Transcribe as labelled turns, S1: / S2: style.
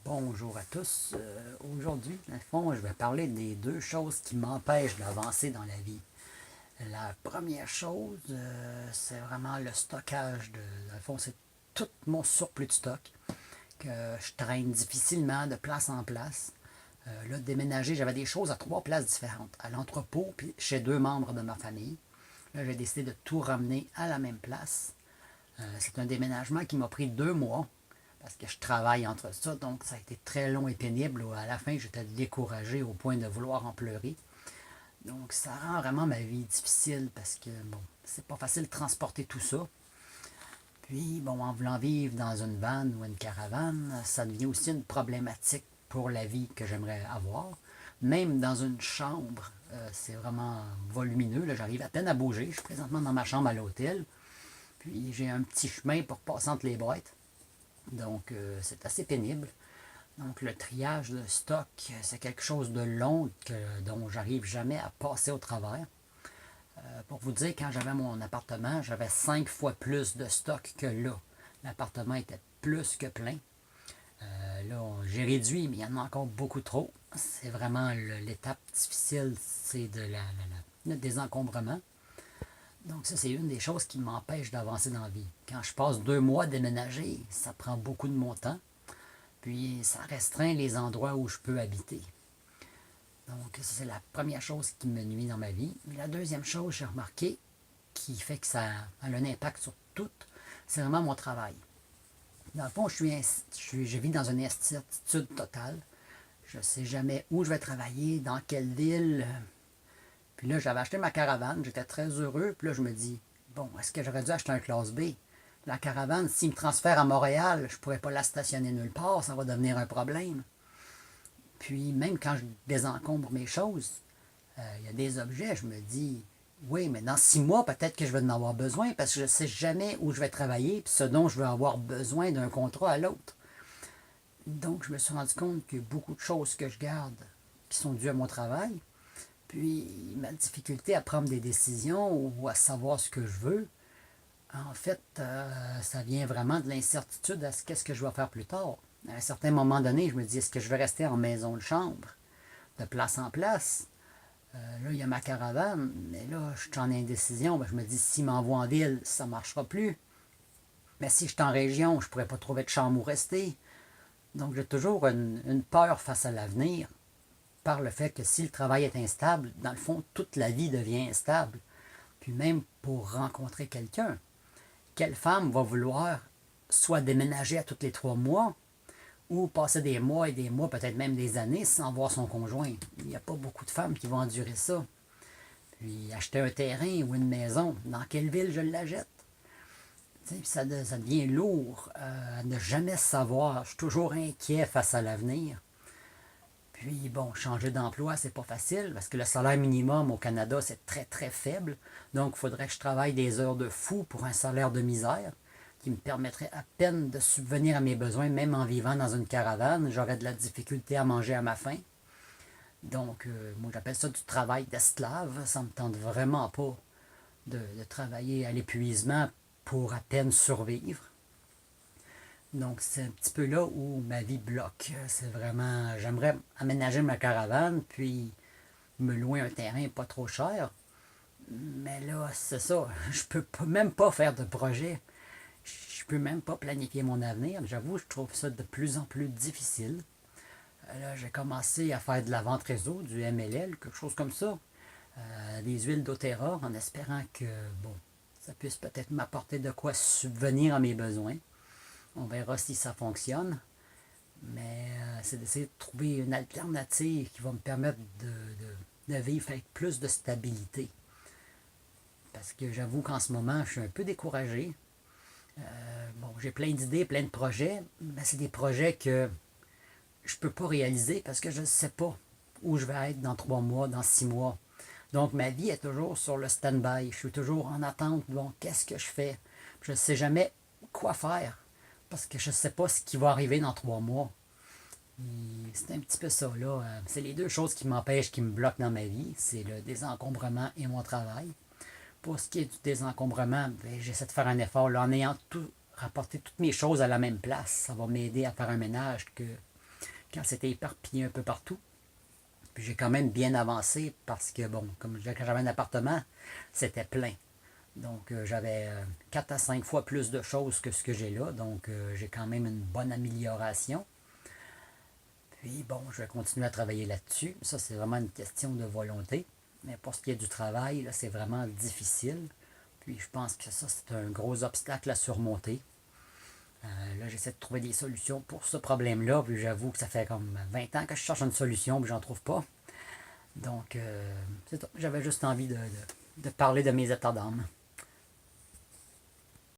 S1: Bonjour à tous. Aujourd'hui, dans le fond, je vais parler des deux choses qui m'empêchent d'avancer dans la vie. La première chose, c'est vraiment le stockage. Dans le fond, c'est tout mon surplus de stock que je traîne difficilement de place en place. Là, déménager, j'avais des choses à trois places différentes, à l'entrepôt puis chez deux membres de ma famille. Là, j'ai décidé de tout ramener à la même place. C'est un déménagement qui m'a pris 2 mois parce que je travaille entre ça, donc ça a été très long et pénible. À la fin, j'étais découragé au point de vouloir en pleurer. Donc ça rend vraiment ma vie difficile parce que, bon, c'est pas facile de transporter tout ça. Puis, bon, en voulant vivre dans une vanne ou une caravane, ça devient aussi une problématique pour la vie que j'aimerais avoir. Même dans une chambre, c'est vraiment volumineux. Là, j'arrive à peine à bouger. Je suis présentement dans ma chambre à l'hôtel. Puis j'ai un petit chemin pour passer entre les boîtes. Donc, c'est assez pénible. Donc, le triage de stock, c'est quelque chose de long dont j'arrive jamais à passer au travers. Pour vous dire, quand j'avais mon appartement, j'avais 5 fois plus de stock que là. L'appartement était plus que plein. Là, j'ai réduit, mais il y en a encore beaucoup trop. C'est vraiment l'étape difficile, c'est le désencombrement. Donc ça, c'est une des choses qui m'empêche d'avancer dans la vie. Quand je passe 2 mois à déménager, ça prend beaucoup de mon temps. Puis ça restreint les endroits où je peux habiter. Donc ça, c'est la première chose qui me nuit dans ma vie. La deuxième chose, j'ai remarqué, qui fait que ça a un impact sur tout, c'est vraiment mon travail. Dans le fond, je vis dans une incertitude totale. Je ne sais jamais où je vais travailler, dans quelle ville. Puis là, j'avais acheté ma caravane, j'étais très heureux. Puis là, je me dis, bon, est-ce que j'aurais dû acheter un classe B? La caravane, s'il me transfère à Montréal, je ne pourrais pas la stationner nulle part, ça va devenir un problème. Puis même quand je désencombre mes choses, il y a des objets, je me dis, oui, mais dans 6 mois, peut-être que je vais en avoir besoin parce que je ne sais jamais où je vais travailler, puis ce dont je vais avoir besoin d'un contrat à l'autre. Donc, je me suis rendu compte qu'il y a beaucoup de choses que je garde qui sont dues à mon travail. Puis, ma difficulté à prendre des décisions ou à savoir ce que je veux, en fait, ça vient vraiment de l'incertitude à ce qu'est-ce que je vais faire plus tard. À un certain moment donné, je me dis, est-ce que je vais rester en maison de chambre, de place en place? Là, il y a ma caravane, mais là, je suis en indécision. Ben, je me dis, s'il m'envoie en ville, ça ne marchera plus. Mais si je suis en région, je ne pourrais pas trouver de chambre où rester. Donc, j'ai toujours une peur face à l'avenir, par le fait que si le travail est instable, dans le fond, toute la vie devient instable. Puis même pour rencontrer quelqu'un, quelle femme va vouloir soit déménager à tous les 3 mois ou passer des mois et des mois, peut-être même des années, sans voir son conjoint? Il n'y a pas beaucoup de femmes qui vont endurer ça. Puis acheter un terrain ou une maison, dans quelle ville je la jette? Ça devient lourd à ne jamais savoir. Je suis toujours inquiet face à l'avenir. Puis, bon, changer d'emploi, c'est pas facile parce que le salaire minimum au Canada, c'est très, très faible. Donc, il faudrait que je travaille des heures de fou pour un salaire de misère qui me permettrait à peine de subvenir à mes besoins, même en vivant dans une caravane. J'aurais de la difficulté à manger à ma faim. Donc, moi, j'appelle ça du travail d'esclave. Ça me tente vraiment pas de travailler à l'épuisement pour à peine survivre. Donc, c'est un petit peu là où ma vie bloque. C'est vraiment, j'aimerais aménager ma caravane, puis me louer un terrain pas trop cher. Mais là, c'est ça. Je peux même pas faire de projet. Je peux même pas planifier mon avenir. J'avoue, je trouve ça de plus en plus difficile. Là, j'ai commencé à faire de la vente réseau, du MLL, quelque chose comme ça. Des huiles doTERRA, en espérant que, bon, ça puisse peut-être m'apporter de quoi subvenir à mes besoins. On verra si ça fonctionne. Mais c'est d'essayer de trouver une alternative qui va me permettre de vivre avec plus de stabilité. Parce que j'avoue qu'en ce moment, je suis un peu découragé. Bon, j'ai plein d'idées, plein de projets, mais c'est des projets que je ne peux pas réaliser parce que je ne sais pas où je vais être dans 3 mois, dans 6 mois. Donc, ma vie est toujours sur le stand-by. Je suis toujours en attente. Bon, qu'est-ce que je fais? Je ne sais jamais quoi faire parce que je ne sais pas ce qui va arriver dans 3 mois. C'est un petit peu ça, là. C'est les deux choses qui m'empêchent, qui me bloquent dans ma vie. C'est le désencombrement et mon travail. Pour ce qui est du désencombrement, ben, j'essaie de faire un effort là, en ayant tout rapporté toutes mes choses à la même place. Ça va m'aider à faire un ménage que quand c'était éparpillé un peu partout. Puis j'ai quand même bien avancé parce que, bon, comme quand j'avais un appartement, c'était plein. Donc j'avais 4 à 5 fois plus de choses que ce que j'ai là. Donc j'ai quand même une bonne amélioration. Puis bon, je vais continuer à travailler là-dessus. Ça, c'est vraiment une question de volonté. Mais pour ce qui est du travail, là, c'est vraiment difficile. Puis je pense que ça, c'est un gros obstacle à surmonter. Là, j'essaie de trouver des solutions pour ce problème-là. Puis j'avoue que ça fait comme 20 ans que je cherche une solution, puis j'en trouve pas. Donc, c'est tout. J'avais juste envie de parler de mes états d'âme.